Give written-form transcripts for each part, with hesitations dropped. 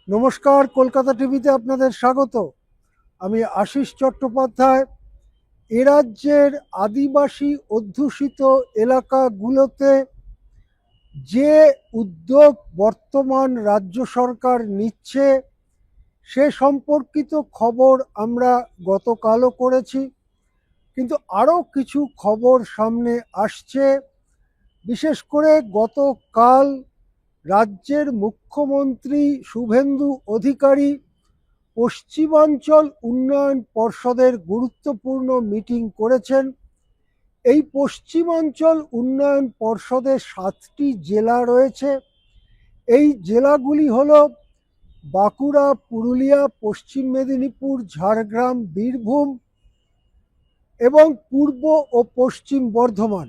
নমস্কার, কলকাতা টিভিতে আপনাদের স্বাগত। আমি আশিস চট্টোপাধ্যায়। এ রাজ্যের আদিবাসী অধ্যুষিত এলাকাগুলোতে যে উদ্যোগ বর্তমান রাজ্য সরকার নিচ্ছে সে সম্পর্কিত খবর আমরা গতকালও করেছি, কিন্তু আরও কিছু খবর সামনে আসছে। বিশেষ করে গতকাল রাজ্যের মুখ্যমন্ত্রী শুভেন্দু অধিকারী পশ্চিমাঞ্চল উন্নয়ন পর্ষদের গুরুত্বপূর্ণ মিটিং করেছেন। এই পশ্চিমাঞ্চল উন্নয়ন পর্ষদের 7টি জেলা রয়েছে। এই জেলাগুলি হল বাঁকুড়া, পুরুলিয়া, পশ্চিম মেদিনীপুর, ঝাড়গ্রাম, বীরভূম এবং পূর্ব ও পশ্চিম বর্ধমান।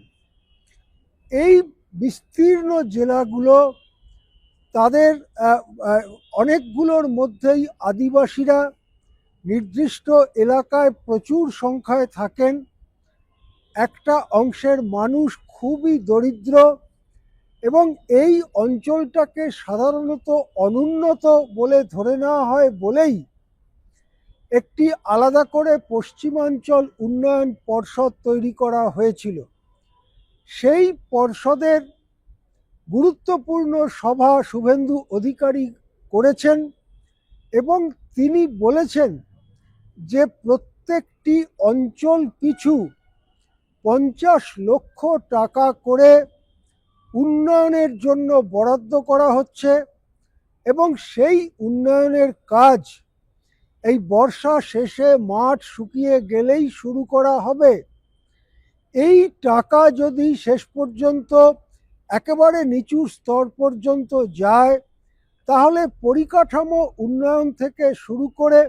এই বিস্তীর্ণ জেলাগুলো, তাদের অনেকগুলোর মধ্যেই আদিবাসীরা নির্দিষ্ট এলাকায় প্রচুর সংখ্যায় থাকেন। একটা অংশের মানুষ খুবই দরিদ্র এবং এই অঞ্চলটাকে সাধারণত অনুন্নত বলে ধরে নেওয়া হয় বলেই একটি আলাদা করে পশ্চিমাঞ্চল উন্নয়ন পর্ষদ তৈরি করা হয়েছিল। সেই পর্ষদের গুরুত্বপূর্ণ সভা শুভেন্দু অধিকারী করেছেন এবং তিনি বলেছেন যে প্রত্যেকটি অঞ্চল পিছু 50 লক্ষ টাকা করে উন্নয়নের জন্য বরাদ্দ করা হচ্ছে এবং সেই উন্নয়নের কাজ এই বর্ষা শেষে মাঠ শুকিয়ে গেলেই শুরু করা হবে। এই টাকা যদি শেষ পর্যন্ত একেবারে নিচু স্তর পর্যন্ত যায় তাহলে পরিকাঠামো উন্নয়ন থেকে শুরু করে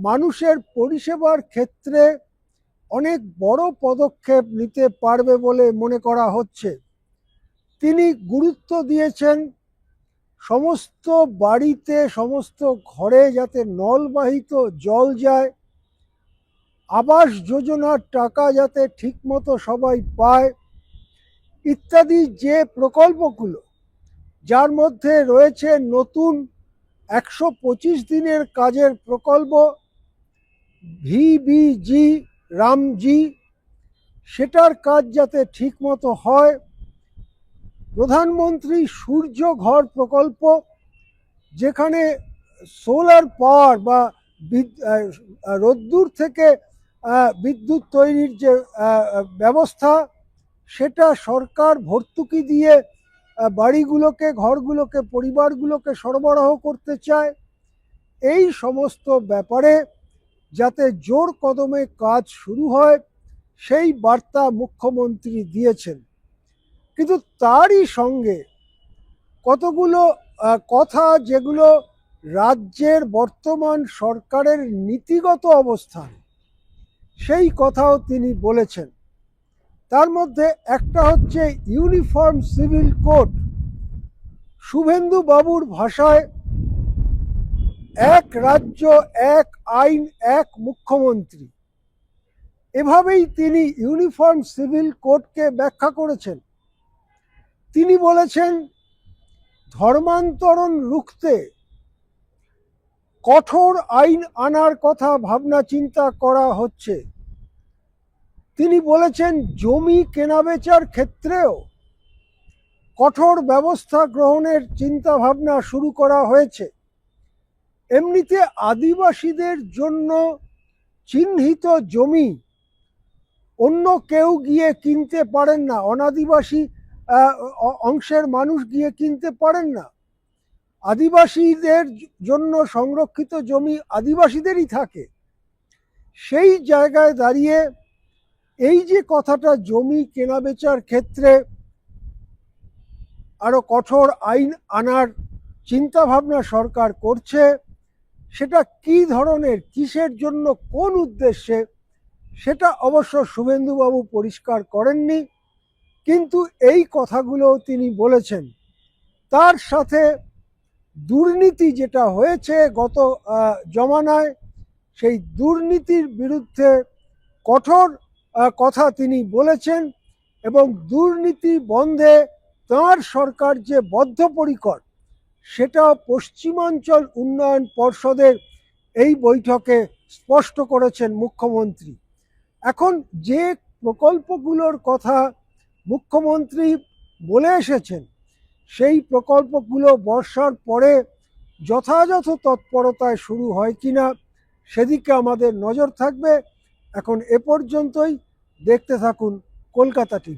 মানুষের পরিষেবার ক্ষেত্রে অনেক বড় পদক্ষেপ নিতে পারবে বলে মনে করা হচ্ছে। তিনি গুরুত্ব দিয়েছেন সমস্ত বাড়িতে, সমস্ত ঘরে যাতে নলবাহিত জল যায়, আবাস যোজনার টাকা যাতে ঠিকমতো সবাই পায় ইত্যাদি যে প্রকল্পগুলো, যার মধ্যে রয়েছে নতুন 125 দিনের কাজের প্রকল্প ভিবিজি রামজি, সেটার কাজ যাতে ঠিকমতো হয়। প্রধানমন্ত্রী সূর্য ঘর প্রকল্প, যেখানে সোলার পাওয়ার বা রোদ্দুর থেকে বিদ্যুৎ তৈরির যে ব্যবস্থা, সেটা সরকার ভর্তুকি দিয়ে বাড়িগুলোকে, ঘরগুলোকে, পরিবারগুলোকে সরবরাহ করতে চায়। এই সমস্ত ব্যাপারে যাতে জোর কদমে কাজ শুরু হয় সেই বার্তা মুখ্যমন্ত্রী দিয়েছেন। কিন্তু তারই সঙ্গে কতগুলো কথা যেগুলো রাজ্যের বর্তমান সরকারের নীতিগত অবস্থান, সেই কথাও তিনি বলেছেন। তার মধ্যে একটা হচ্ছে ইউনিফর্ম সিভিল কোড। শুভেন্দু বাবুর ভাষায় এক রাজ্য, এক আইন, এক মুখ্যমন্ত্রী, এভাবেই তিনি ইউনিফর্ম সিভিল কোডকে ব্যাখ্যা করেছেন। তিনি বলেছেন ধর্মান্তরণ রুখতে কঠোর আইন আনার কথা ভাবনা চিন্তা করা হচ্ছে। তিনি বলেছেন জমি কেনাবেচার ক্ষেত্রেও কঠোর ব্যবস্থা গ্রহণের চিন্তা ভাবনা শুরু করা হয়েছে। এমনিতে আদিবাসীদের জন্য চিহ্নিত জমি অন্য কেউ গিয়ে কিনতে পারেন না, অনাদিবাসী অংশের মানুষ গিয়ে কিনতে পারেন না। আদিবাসীদের জন্য সংরক্ষিত জমি আদিবাসীদেরই থাকে। সেই জায়গায় দাঁড়িয়ে এই যে কথাটা জমি কেনাবেচার ক্ষেত্রে আরো কঠোর আইন আনার চিন্তাভাবনা সরকার করছে, সেটা কি ধরনের, কিসের জন্য, কোন উদ্দেশ্যে, সেটা অবশ্য শুভেন্দুবাবু পরিষ্কার করেননি, কিন্তু এই কথাগুলো তিনি বলেছেন। তার সাথে দুর্নীতি যেটা হয়েছে গত জমানায়, সেই দুর্নীতির বিরুদ্ধে কঠোর কথা তিনি বলেছেন এবং দুর্নীতি বন্ধে তাঁর সরকার যে বদ্ধপরিকর সেটা পশ্চিমাঞ্চল উন্নয়ন পর্ষদের এই বৈঠকে স্পষ্ট করেছেন মুখ্যমন্ত্রী। এখন যে প্রকল্পগুলোর কথা মুখ্যমন্ত্রী বলে এসেছেন, সেই প্রকল্পগুলো বর্ষার পরে যথাযথ তৎপরতায় শুরু হয় কিনা সেদিকে আমাদের নজর থাকবে। এখন এ পর্যন্তই। দেখতে থাকুন কলকাতা টিভি।